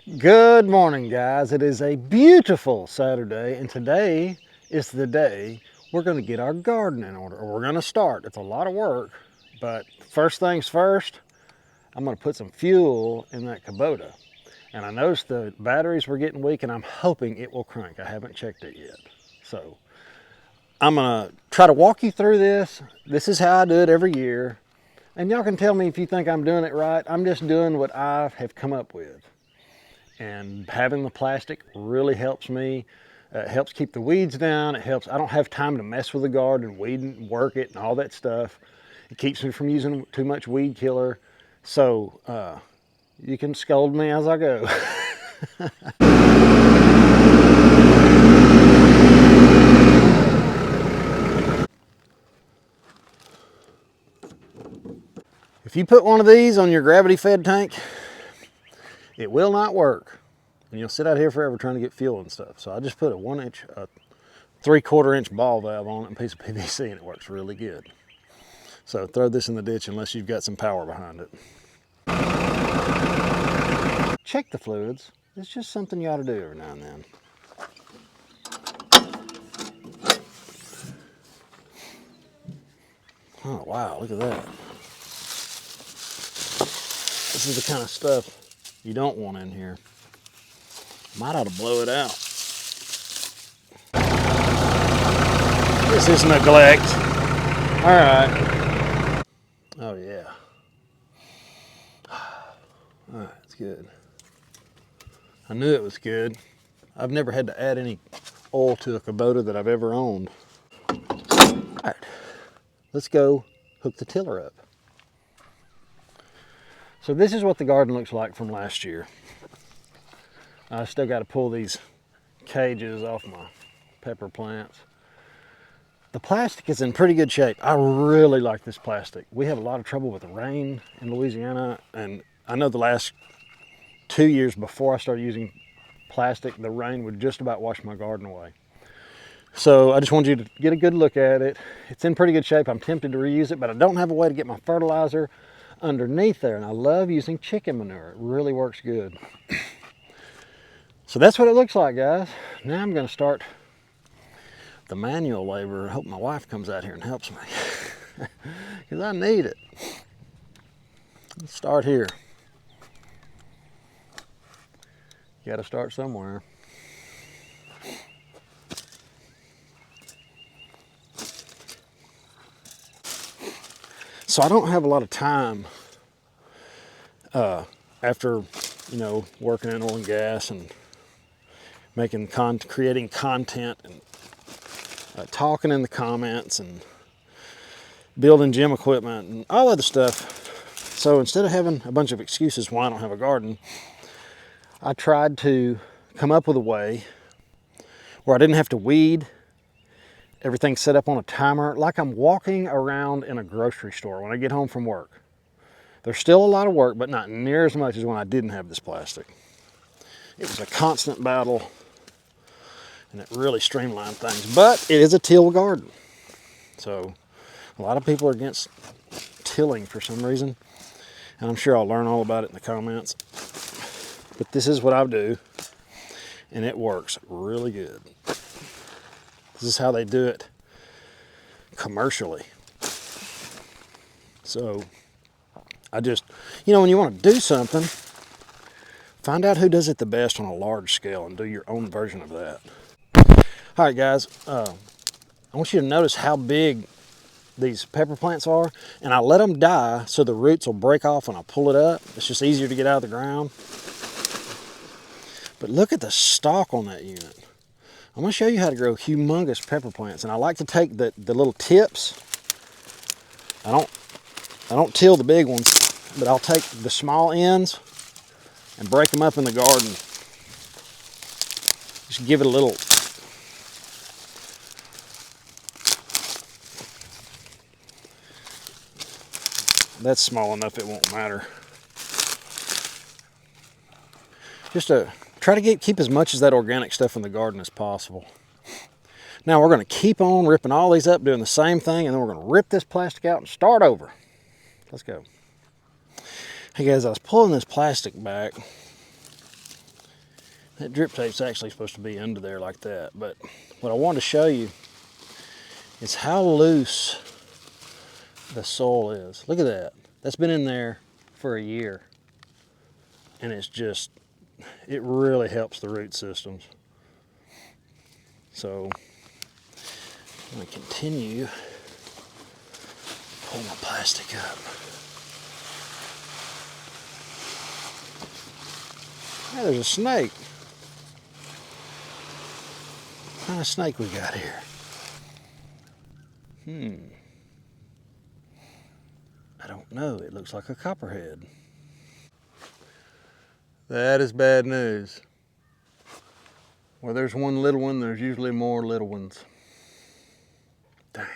Good morning, guys. It is a beautiful Saturday, and today is the day we're going to get our garden in order, or we're going to start. It's a lot of work, but first things first, I'm going to put some fuel in that Kubota. And I noticed the batteries were getting weak, and I'm hoping it will crank. I haven't checked it yet. So I'm going to try to walk you through this. This is how I do it every year. And y'all can tell me if you think I'm doing it right. I'm just doing what I have come up with. And having the plastic really helps me. It helps keep the weeds down. It helps, I don't have time to mess with the garden, weed and work it and all that stuff. It keeps me from using too much weed killer. So you can scold me as I go. If you put one of these on your gravity fed tank, it will not work. And you'll sit out here forever trying to get fuel and stuff. So I just put a 1-inch, 3/4 inch ball valve on it and a piece of PVC, and it works really good. So throw this in the ditch unless you've got some power behind it. Check the fluids. It's just something you ought to do every now and then. Oh wow, look at that. This is the kind of stuff you don't want in here. Might ought to blow it out. This is neglect. All right. Oh yeah. All right, it's good. I knew it was good. I've never had to add any oil to a Kubota that I've ever owned. All right, let's go hook the tiller up. So this is what the garden looks like from last year. I still got to pull these cages off my pepper plants. The plastic is in pretty good shape. I really like this plastic. We have a lot of trouble with the rain in Louisiana, and I know the last 2 years before I started using plastic, the rain would just about wash my garden away. So I just wanted you to get a good look at it. It's in pretty good shape. I'm tempted to reuse it, but I don't have a way to get my fertilizer underneath there, and I love using chicken manure. It really works good. So that's what it looks like, guys. Now I'm going to start the manual labor. I hope my wife comes out here and helps me because I need it. Let's start here. You got to start somewhere. So I don't have a lot of time after, working in oil and gas and creating content and talking in the comments and building gym equipment and all other stuff. So instead of having a bunch of excuses why I don't have a garden, I tried to come up with a way where I didn't have to weed. Everything's set up on a timer, like I'm walking around in a grocery store when I get home from work. There's still a lot of work, but not near as much as when I didn't have this plastic. It was a constant battle, and it really streamlined things. But it is a till garden. So a lot of people are against tilling for some reason, and I'm sure I'll learn all about it in the comments. But this is what I do, and it works really good. This is how they do it commercially. So I just, when you want to do something, find out who does it the best on a large scale and do your own version of that. All right, guys, I want you to notice how big these pepper plants are, and I let them die so the roots will break off when I pull it up. It's just easier to get out of the ground. But look at the stalk on that unit. I'm going to show you how to grow humongous pepper plants, and I like to take the little tips. I don't till the big ones, but I'll take the small ends and break them up in the garden. Just give it a little. That's small enough it won't matter. Just to try to keep as much of that organic stuff in the garden as possible. Now we're going to keep on ripping all these up, doing the same thing, and then we're going to rip this plastic out and start over. Let's go. Hey guys, I was pulling this plastic back That drip tape's actually supposed to be under there like that, but what I wanted to show you is how loose the soil is. Look at that. That's been in there for a year, and it's just, it really helps the root systems. So I'm going to continue pull my plastic up. Hey, there's a snake. What kind of snake we got here? I don't know. It looks like a copperhead. That is bad news. Where there's one little one, there's usually more little ones. Dang.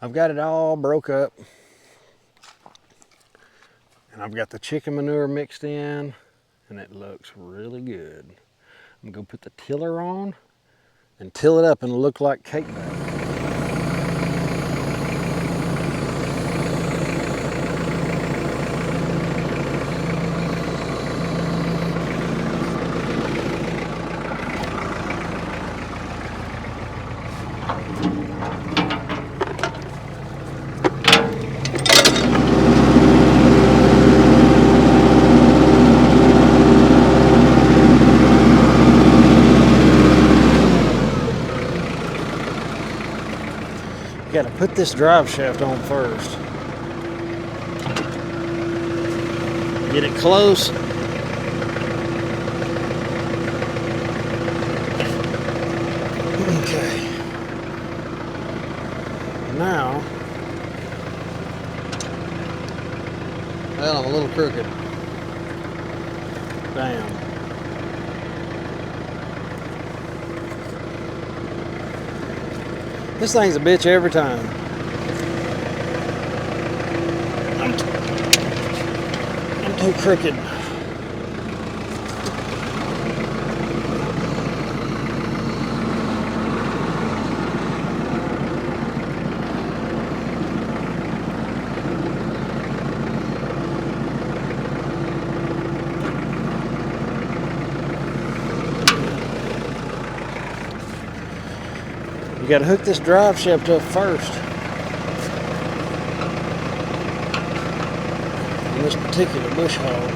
I've got it all broke up, and I've got the chicken manure mixed in, and it looks really good. I'm gonna put the tiller on and till it up, and it'll look like cake batter. Got to put this drive shaft on first. Get it close. Okay. Now, well, I'm a little crooked. Damn. This thing's a bitch every time. I'm too crooked. You got to hook this drive shaft up first. In this particular bush hog.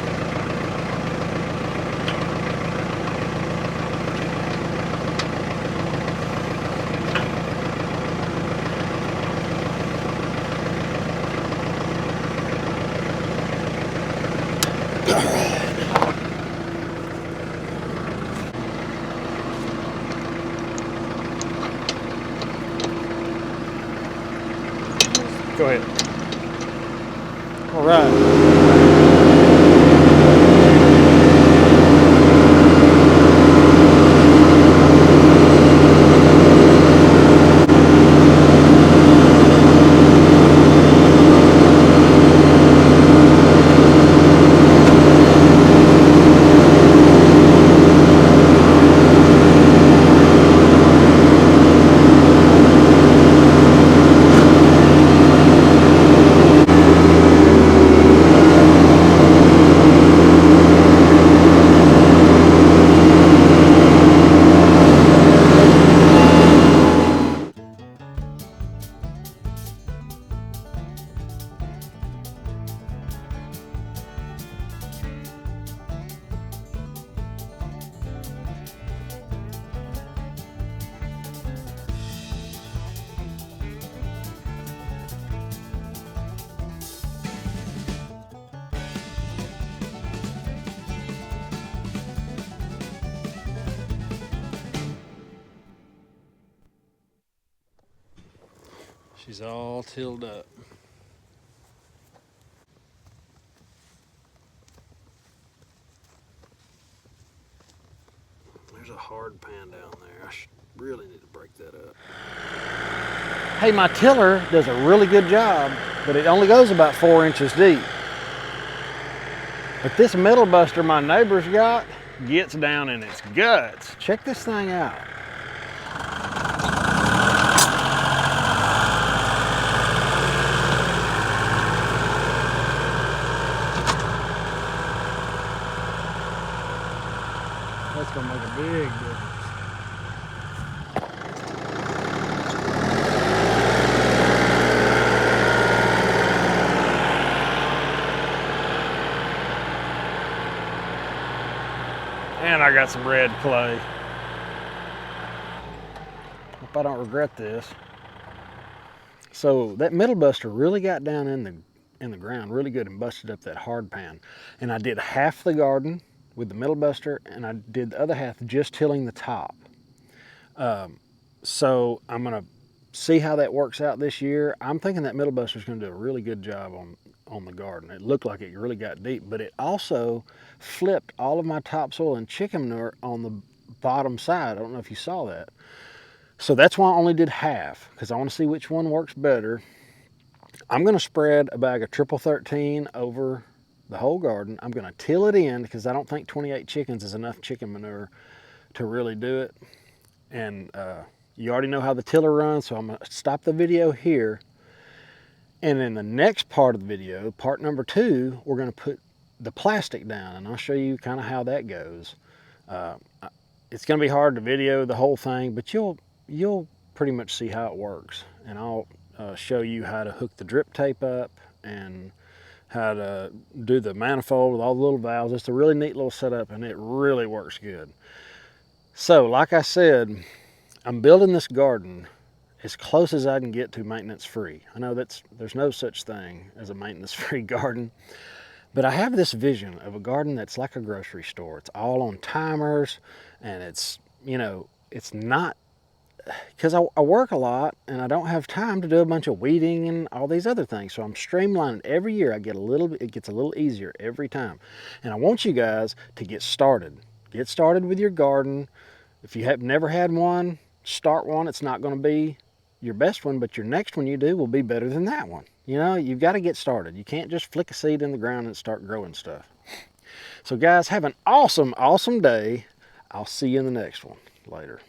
Go ahead. All right. She's all tilled up. There's a hard pan down there. I really need to break that up. Hey, my tiller does a really good job, but it only goes about 4 inches deep. But this middle buster my neighbor's got gets down in its guts. Check this thing out. That's gonna make a big difference. And I got some red clay. Hope I don't regret this. So that middle buster really got down in the ground really good and busted up that hard pan. And I did half the garden with the middle buster, and I did the other half just tilling the top. So I'm gonna see how that works out this year. I'm thinking that middle buster is gonna do a really good job on the garden. It looked like it really got deep, but it also flipped all of my topsoil and chicken manure on the bottom side. I don't know if you saw that. So that's why I only did half, because I want to see which one works better. I'm gonna spread a bag of triple 13 over the whole garden. I'm gonna till it in because I don't think 28 chickens is enough chicken manure to really do it. And you already know how the tiller runs, so I'm gonna stop the video here. And in the next part of the video, part number 2, we're gonna put the plastic down, and I'll show you kind of how that goes. It's gonna be hard to video the whole thing, but you'll pretty much see how it works. And I'll show you how to hook the drip tape up and how to do the manifold with all the little valves. It's a really neat little setup, and it really works good. So, like I said, I'm building this garden as close as I can get to maintenance free. I know there's no such thing as a maintenance free garden, But I have this vision of a garden that's like a grocery store. It's all on timers, and it's, you know, it's not, because I work a lot and I don't have time to do a bunch of weeding and all these other things. So I'm streamlining every year. It gets a little easier every time. And I want you guys to get started. Get started with your garden. If you have never had one, start one. It's not going to be your best one, but your next one you do will be better than that one. You know, you've got to get started. You can't just flick a seed in the ground and start growing stuff. So guys, have an awesome, awesome day. I'll see you in the next one. Later.